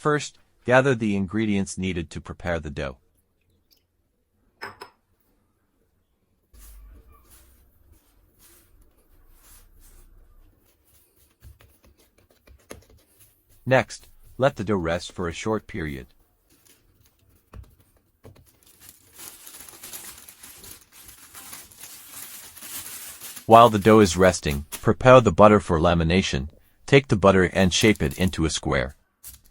First, gather the ingredients needed to prepare the dough. Next, let the dough rest for a short period. While the dough is resting, prepare the butter for lamination. Take the butter and shape it into a square.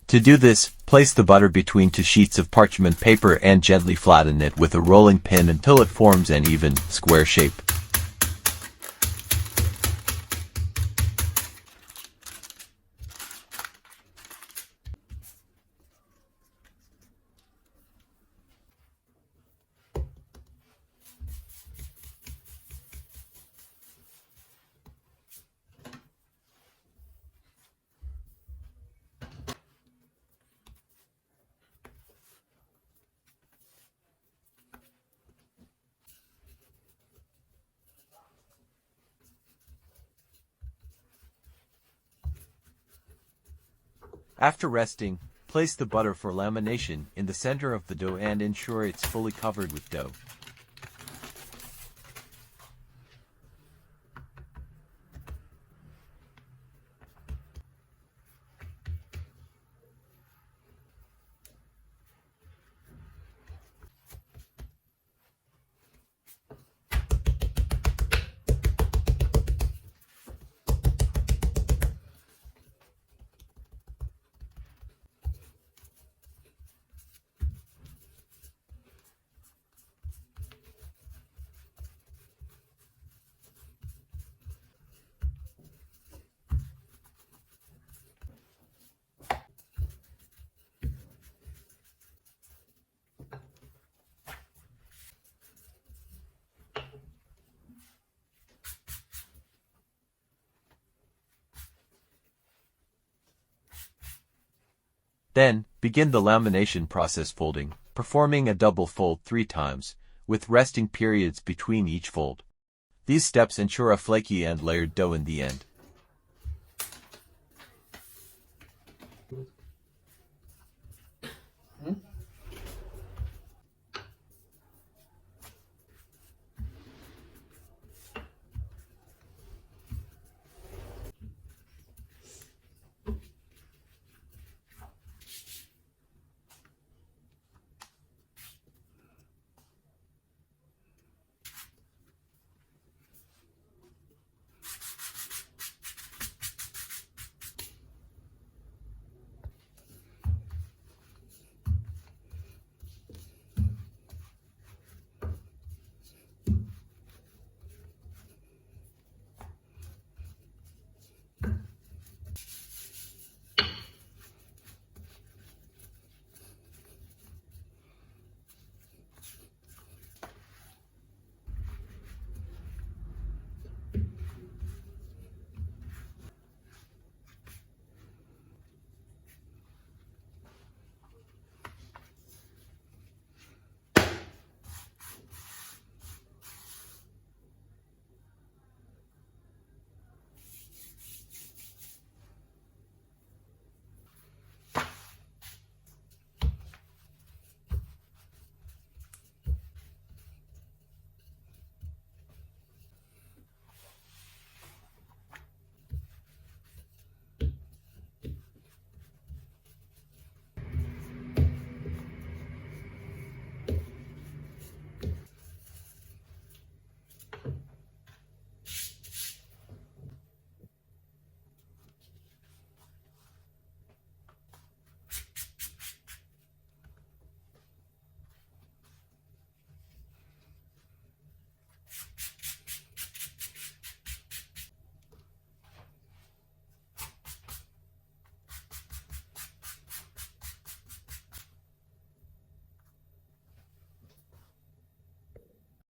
To do this, place the butter between two sheets of parchment paper and gently flatten it with a rolling pin until it forms an even, square shape. After resting, place the butter for lamination in the center of the dough and ensure it's fully covered with dough. Then, begin the lamination process folding, performing a double fold 3 times, with resting periods between each fold. These steps ensure a flaky and layered dough in the end.